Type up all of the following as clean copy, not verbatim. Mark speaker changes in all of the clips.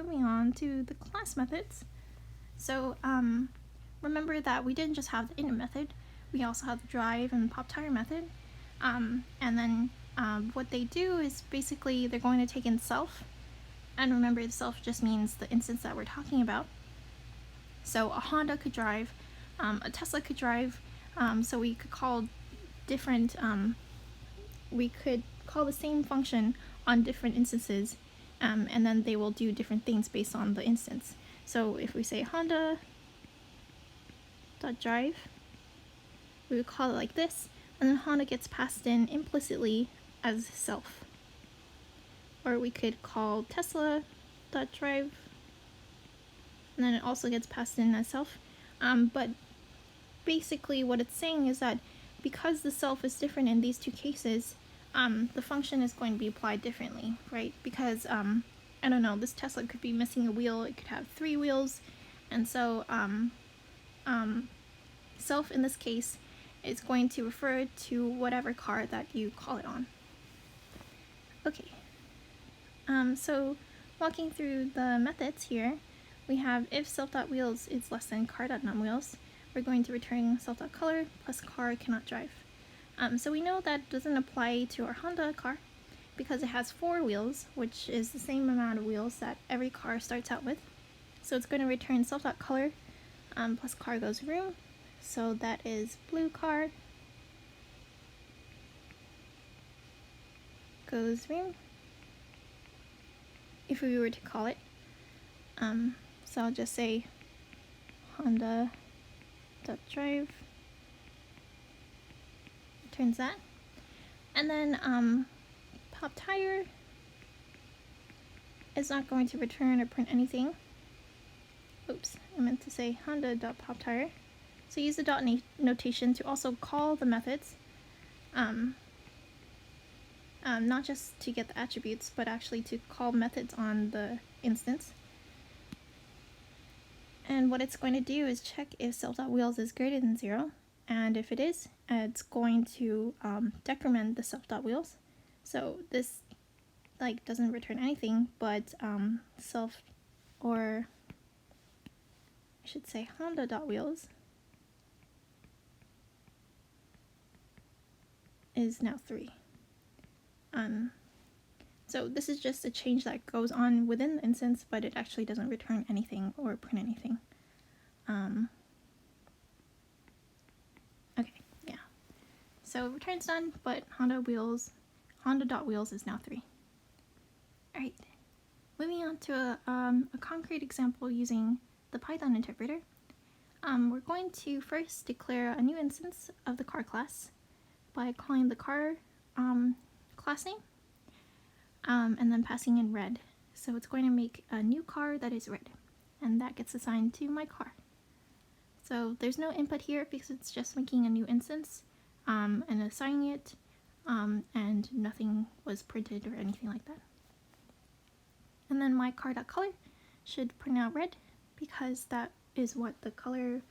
Speaker 1: moving on to the class methods. So remember that we didn't just have the init method, we also have the drive and pop tire method. And then what they do is basically they're going to take in self, and remember the self just means the instance that we're talking about. So a Honda could drive, a Tesla could drive, so we could call different, we could call the same function on different instances, and then they will do different things based on the instance. So if we say Honda dot drive, we would call it like this, and then Honda gets passed in implicitly as self. Or we could call Tesla dot drive, and then it also gets passed in as self. But basically what it's saying is that because the self is different in these two cases, the function is going to be applied differently, right? Because, I don't know, this Tesla could be missing a wheel, it could have 3 wheels, and so self in this case is going to refer to whatever car that you call it on. Okay, so walking through the methods here, we have if self.wheels is less than car.numWheels, we're going to return self.color plus car cannot drive. So we know that doesn't apply to our Honda car because it has 4 wheels, which is the same amount of wheels that every car starts out with. So it's going to return self.color plus car goes room. So that is blue car goes room, if we were to call it. So I'll just say Honda.drive returns that. And then pop tire is not going to return or print anything. Oops, I meant to say Honda.popTire. So use the dot notation to also call the methods, not just to get the attributes, but actually to call methods on the instance. And what it's going to do is check if self.wheels is greater than 0, and if it is, it's going to decrement the self.wheels. So this doesn't return anything, but self, or I should say Honda.wheels is now 3. So this is just a change that goes on within the instance, but it actually doesn't return anything or print anything. Okay, yeah. So return's done, but Honda.wheels is now 3. Alright, moving on to a concrete example using the Python interpreter. We're going to first declare a new instance of the car class by calling the car class name, and then passing in red. So it's going to make a new car that is red, and that gets assigned to my car. So there's no input here because it's just making a new instance and assigning it, and nothing was printed or anything like that. And then my car.color should print out red because that is what the color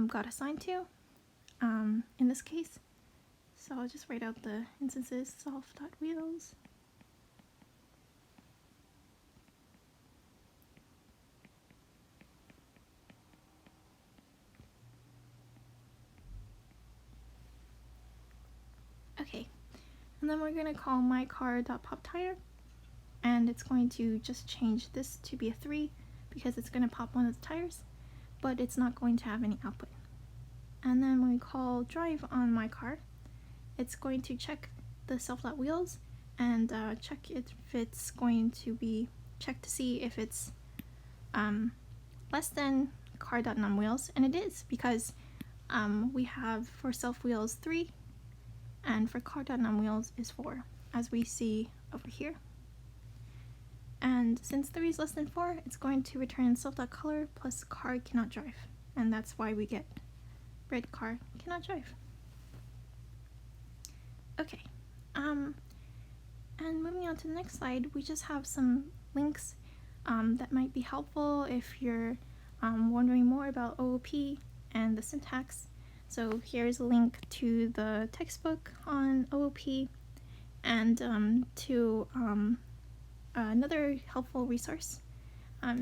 Speaker 1: got assigned to in this case. So I'll just write out the instances, self.wheels. Okay, and then we're going to call my car.popTire, and it's going to just change this to be a 3 because it's going to pop one of the tires, but it's not going to have any output. And then when we call drive on my car, it's going to check the self.wheels and check if it's going to be checked to see if it's less than car.numWheels, and it is because we have for self.wheels 3 and for car.numWheels is 4, as we see over here. And since 3 is less than 4, it's going to return self.color plus car cannot drive, and that's why we get red car cannot drive. Okay, and moving on to the next slide, we just have some links that might be helpful if you're wondering more about OOP and the syntax. So here's a link to the textbook on OOP and to another helpful resource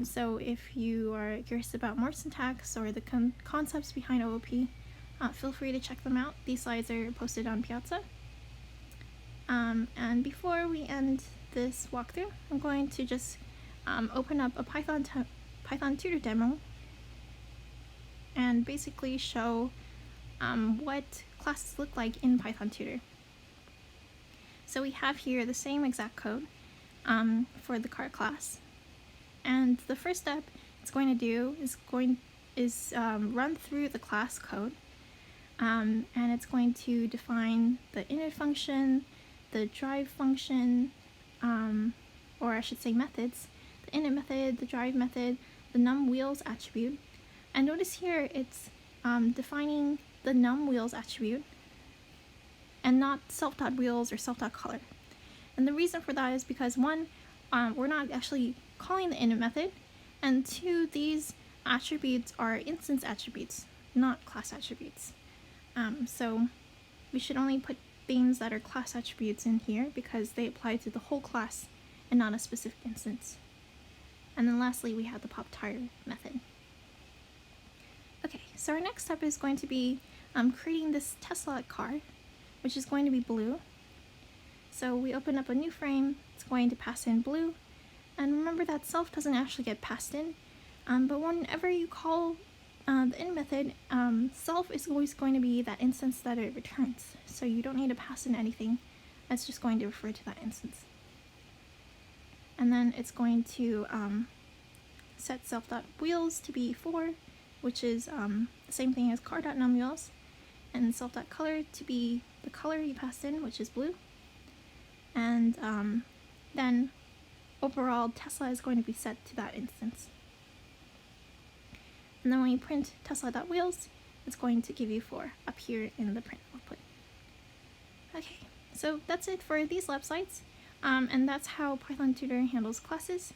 Speaker 1: So if you are curious about more syntax or the concepts behind OOP, feel free to check them out. These slides are posted on Piazza. And before we end this walkthrough, I'm going to just open up a Python tutor demo and basically show what classes look like in Python tutor. So we have here the same exact code for the car class, and the first step it's going to do is run through the class code, and it's going to define the init function, the drive function, or I should say methods, the init method, the drive method, the num wheels attribute. And notice here it's defining the num wheels attribute and not self.wheels or self.color. And the reason for that is because one, we're not actually calling the init method, and two, these attributes are instance attributes, not class attributes. So we should only put things that are class attributes in here because they apply to the whole class and not a specific instance. And then lastly, we have the pop tire method. Okay, so our next step is going to be creating this Tesla car, which is going to be blue. So we open up a new frame, it's going to pass in blue, and remember that self doesn't actually get passed in, but whenever you call the init method, self is always going to be that instance that it returns, so you don't need to pass in anything, that's just going to refer to that instance. And then it's going to set self.wheels to be 4, which is the same thing as car.numWheels, and self.color to be the color you passed in, which is blue. And then overall Tesla is going to be set to that instance. And then when you print Tesla.wheels, it's going to give you 4 up here in the print output. Okay, so that's it for these websites, and that's how Python Tutor handles classes.